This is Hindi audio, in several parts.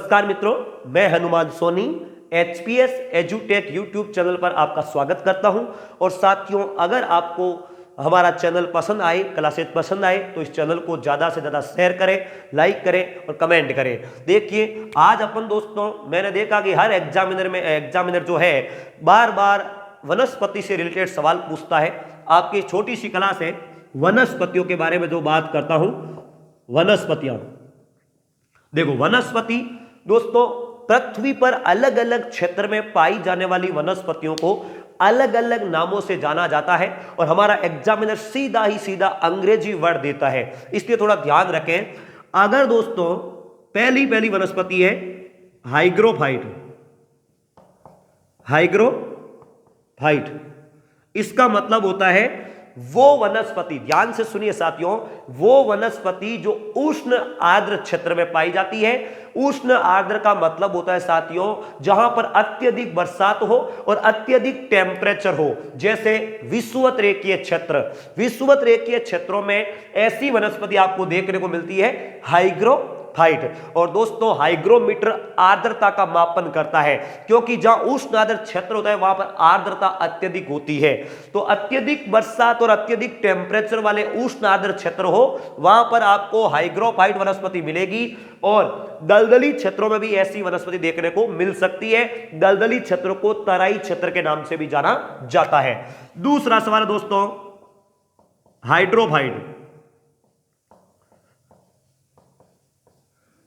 नमस्कार मित्रों, मैं हनुमान सोनी एचपीएस एजुटेक यूट्यूब चैनल पर आपका स्वागत करता हूं। और साथियों, अगर आपको हमारा चैनल पसंद आए, क्लासेस पसंद आए, तो इस चैनल को ज़्यादा से ज़्यादा शेयर करें, लाइक करें और कमेंट करें। देखिए, आज अपन दोस्तों मैंने देखा कि हर एग्जामिनर जो है बार बार वनस्पति से रिलेटेड सवाल पूछता है। आपकी छोटी सी क्लास है वनस्पतियों के बारे में जो बात करता हूं। वनस्पतियां, देखो वनस्पति दोस्तों पृथ्वी पर अलग अलग क्षेत्र में पाई जाने वाली वनस्पतियों को अलग अलग नामों से जाना जाता है और हमारा एग्जामिनर सीधा ही सीधा अंग्रेजी वर्ड देता है, इसलिए थोड़ा ध्यान रखें। अगर दोस्तों पहली वनस्पति है हाइग्रोफाइट, इसका मतलब होता है वो वनस्पति, ध्यान से सुनिए साथियों, वो वनस्पति जो उष्ण आर्द्र क्षेत्र में पाई जाती है। उष्ण आर्द्र का मतलब होता है साथियों जहां पर अत्यधिक बरसात हो और अत्यधिक टेम्परेचर हो, जैसे विषुवत रेखीय क्षेत्र। विषुवत रेखीय क्षेत्रों में ऐसी वनस्पति आपको देखने को मिलती है हाइग्रोफाइट। और दोस्तों हाइग्रोमीटर आर्द्रता का मापन करता है, क्योंकि जहां उष्ण आर्द्र क्षेत्र होता है वहां पर आर्द्रता अत्यधिक होती है। तो अत्यधिक बरसात और अत्यधिक टेम्परेचर वाले उष्ण आर्द्र क्षेत्र हो वहां पर आपको हाइग्रोफाइट वनस्पति मिलेगी। और दलदली क्षेत्रों में भी ऐसी वनस्पति देखने को मिल सकती है। दलदली क्षेत्र को तराई क्षेत्र के नाम से भी जाना जाता है। दूसरा सवाल है दोस्तों हाइड्रोफाइट।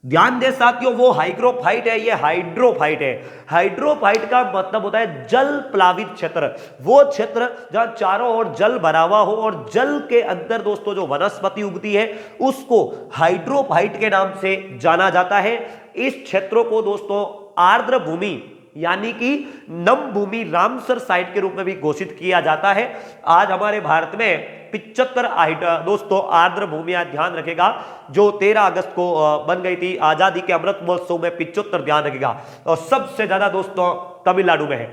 ध्यान दे साथियों, वो हाइग्रोफाइट है, ये हाइड्रोफाइट है। हाइड्रोफाइट का मतलब होता है जल प्लावित क्षेत्र, वो क्षेत्र जहां चारों ओर जल भरा हुआ हो और जल के अंदर दोस्तों जो वनस्पति उगती है उसको हाइड्रोफाइट के नाम से जाना जाता है। इस क्षेत्रों को दोस्तों आर्द्र भूमि यानी कि नम भूमि रामसर साइट के रूप में भी घोषित किया जाता है। आज हमारे भारत में 75 दोस्तों आर्द्र भूमियां, ध्यान रखेगा, जो 13 अगस्त को बन गई थी आजादी के अमृत महोत्सव में 75, ध्यान रखेगा, और सबसे ज्यादा दोस्तों तमिलनाडु में है।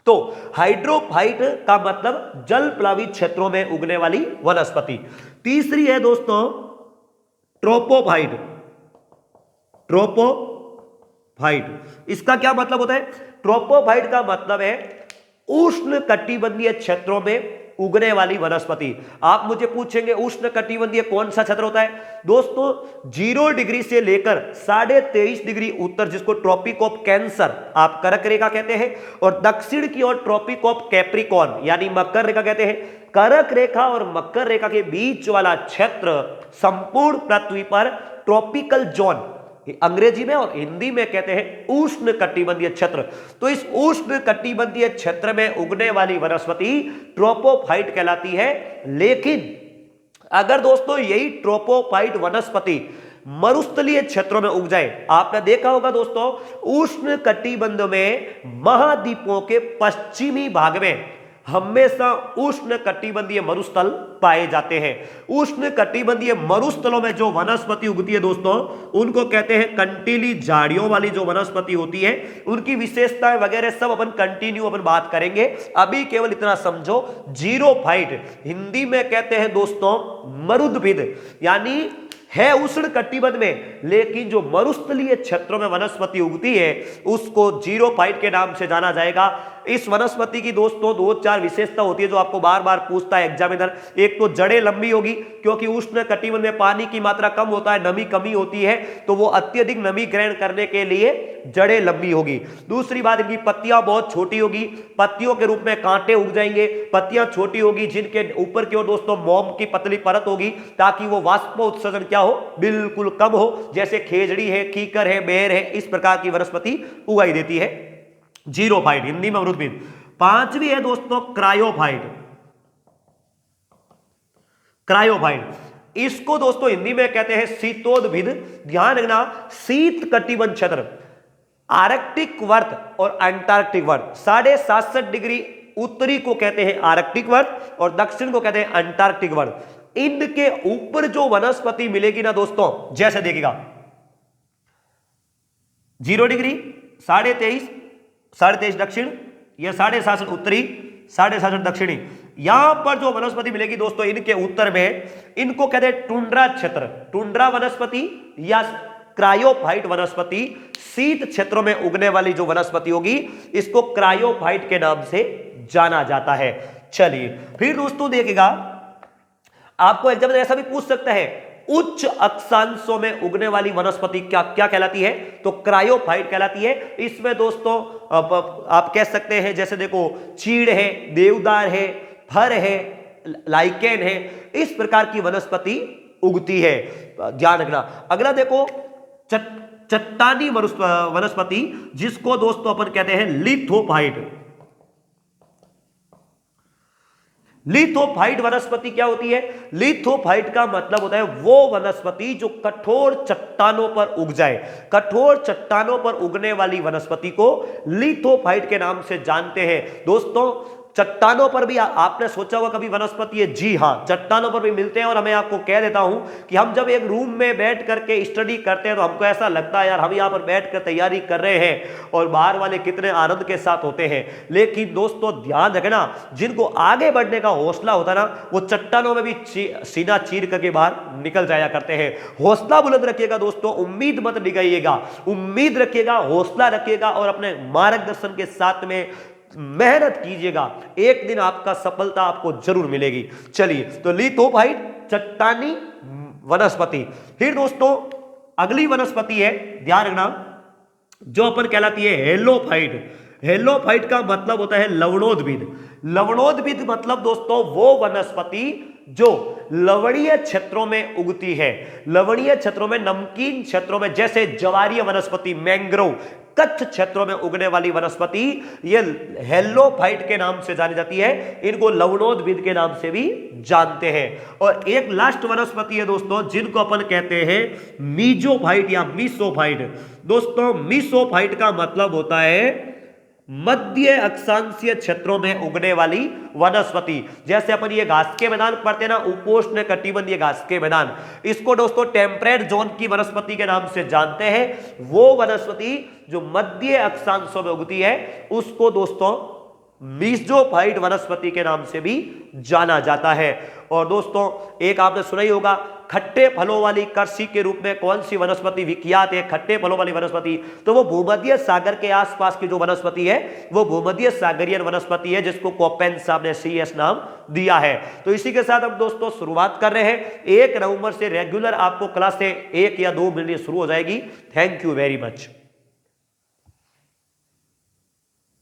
तो हाइड्रोफाइट का मतलब जल प्लावित क्षेत्रों में उगने वाली वनस्पति। तीसरी है दोस्तों ट्रोपोफाइट। इसका क्या मतलब होता है? ट्रोपोफाइट का मतलब है उष्ण कटिबंधीय क्षेत्रों में उगने वाली वनस्पति। आप मुझे पूछेंगे उष्ण कटिबंधीय कौन सा क्षेत्र होता है? दोस्तों 0 डिग्री से लेकर 23.5 डिग्री उत्तर, जिसको ट्रॉपिक ऑफ कैंसर आप कर्क रेखा कहते हैं, और दक्षिण की ओर ट्रॉपिक ऑफ कैप्रिकॉर्न यानी मकर रेखा कहते हैं। कर्क रेखा और मकर रेखा के बीच वाला क्षेत्र संपूर्ण पृथ्वी पर ट्रॉपिकल जोन अंग्रेजी में और हिंदी में कहते हैं उष्ण कटिबंधीय क्षेत्र। तो इस उष्ण कटिबंधीय क्षेत्र में उगने वाली वनस्पति ट्रोपोफाइट कहलाती है। लेकिन अगर दोस्तों यही ट्रोपोफाइट वनस्पति मरुस्थलीय क्षेत्रों में उग जाए, आपने देखा होगा दोस्तों उष्ण कटिबंध में महाद्वीपों के पश्चिमी भाग में हमेशा उष्ण कटिबंधीय मरुस्थल पाए जाते हैं। उष्ण कटिबंधीय मरुस्थलों में जो वनस्पति उगती है दोस्तों उनको कहते हैं कंटीली झाड़ियों वाली जो वनस्पति होती है। उनकी विशेषताएं वगैरह सब अपन कंटिन्यू बात करेंगे। अभी केवल इतना समझो, जीरोफाइट हिंदी में कहते हैं दोस्तों मरुद्भिद, यानी है उष्ण कटिबंध में, लेकिन जो मरुस्थलीय क्षेत्रों में वनस्पति उगती है उसको जीरोफाइट के नाम से जाना जाएगा। इस वनस्पति की दोस्तों 2-4 विशेषता होती है जो आपको बार बार पूछता है एग्जामिनर। एक तो जड़ें लंबी होगी, क्योंकि उष्ण कटिबंध में पानी की मात्रा कम होता है, नमी कमी होती है, तो वो अत्यधिक नमी ग्रहण करने के लिए जड़ें लंबी होगी। दूसरी बात, इनकी पत्तियां बहुत छोटी होगी, पत्तियों के रूप में कांटे उग जाएंगे। पत्तियां छोटी होगी जिनके ऊपर की ओर दोस्तों मोम की पतली परत होगी, ताकि वो वाष्पोत्सर्जन क्या हो, बिल्कुल कम हो। जैसे खेजड़ी है, कीकर है, बेर है, इस प्रकार की वनस्पति उगाई देती है जीरोफाइट, हिंदी में मरुद्भिद। पांचवी है दोस्तों क्रायोफाइट। इसको दोस्तों हिंदी में कहते हैं शीतोद्भिद। ध्यान रखना, शीत कटिबंध क्षेत्र, आर्कटिक वर्त और अंटार्कटिक वर्त, 67.5 डिग्री उत्तरी को कहते हैं आर्कटिक वर्त और दक्षिण को कहते हैं अंटार्कटिक वर्त। इनके ऊपर जो वनस्पति मिलेगी ना दोस्तों, जैसे देखिएगा 0 डिग्री, 23.5 दक्षिण, यह 67.5 उत्तरी, 67.5 दक्षिणी। यहां पर जो वनस्पति मिलेगी दोस्तों इनके उत्तर में, इनको कहते हैं टुंड्रा क्षेत्र। टुंड्रा वनस्पति या क्रायोफाइट वनस्पति, शीत क्षेत्रों में उगने वाली जो वनस्पति होगी इसको क्रायोफाइट के नाम से जाना जाता है। चलिए फिर दोस्तों देखिएगा, आपको एग्जाम में ऐसा भी पूछ सकता है उच्च अक्षांशों में उगने वाली वनस्पति क्या क्या कहलाती है, तो क्रायोफाइट कहलाती है। इसमें दोस्तों आप कह सकते हैं जैसे देखो चीड़ है, देवदार है, फर है, लाइकेन है, इस प्रकार की वनस्पति उगती है, ध्यान रखना। अगला देखो चट्टानी वनस्पति जिसको दोस्तों अपन कहते हैं लिथोफाइट। लिथोफाइट वनस्पति क्या होती है? लिथोफाइट का मतलब होता है वो वनस्पति जो कठोर चट्टानों पर उग जाए। कठोर चट्टानों पर उगने वाली वनस्पति को लिथोफाइट के नाम से जानते हैं। दोस्तों चट्टानों पर भी आपने सोचा होगा कभी वनस्पति है? जी हाँ, चट्टानों पर भी मिलते हैं। और मैं आपको कह देता हूं कि हम जब एक रूम में बैठ करके स्टडी करते हैं तो हमको ऐसा लगता है यार हम यहाँ पर बैठ कर तैयारी कर रहे हैं और बाहर वाले कितने आनंद के साथ होते हैं। लेकिन दोस्तों ध्यान रखना, जिनको आगे बढ़ने का हौसला होता है ना, वो चट्टानों में भी सीना चीर करके बाहर निकल जाया करते हैं। हौसला बुलंद रखिएगा दोस्तों, उम्मीद मत डिगाइएगा, उम्मीद रखिएगा, हौसला रखिएगा और अपने मार्गदर्शन के साथ में मेहनत कीजिएगा, एक दिन आपका सफलता आपको जरूर मिलेगी। चलिए तो लिथोफाइट चट्टानी वनस्पति। फिर दोस्तों अगली वनस्पति है, ध्यान रखना, जो अपन कहलाती है हेलोफाइट। हेलोफाइट का मतलब होता है लवणोद्भिद। लवणोद्भिद मतलब दोस्तों वो वनस्पति जो लवणीय क्षेत्रों में उगती है। लवणीय क्षेत्रों में, नमकीन क्षेत्रों में, जैसे ज्वारीय वनस्पति, मैंग्रोव, कच्छ क्षेत्रों में उगने वाली वनस्पति ये हेलोफाइट के नाम से जानी जाती है। इनको लवणोद्भिद के नाम से भी जानते हैं। और एक लास्ट वनस्पति है दोस्तों जिनको अपन कहते हैं मीजोफाइट या मीसोफाइट। दोस्तों मीसोफाइट का मतलब होता है मध्य अक्षांशीय क्षेत्रों में उगने वाली वनस्पति। जैसे अपन ये घास के मैदान पढ़ते हैं ना, उपोष्ण कटिबंधीय घास के मैदान, इसको दोस्तों टेम्परेट जोन की वनस्पति के नाम से जानते हैं। वो वनस्पति जो मध्य अक्षांशों में उगती है उसको दोस्तों मीजोफाइट वनस्पति के नाम से भी जाना जाता है। और दोस्तों एक आपने सुना ही होगा, खट्टे फलों वाली कृषि के रूप में कौन सी वनस्पति विख्यात है? खट्टे फलों वाली वनस्पति, तो वो भूमध्य सागर के आसपास की जो वनस्पति है वो भूमध्य सागरीय वनस्पति है, जिसको कोपेन साहब ने CS नाम दिया है। तो इसी के साथ हम दोस्तों शुरुआत कर रहे हैं। 1 नवंबर से रेगुलर आपको क्लासें 1 या 2 मिलनी शुरू हो जाएगी। Thank you very much.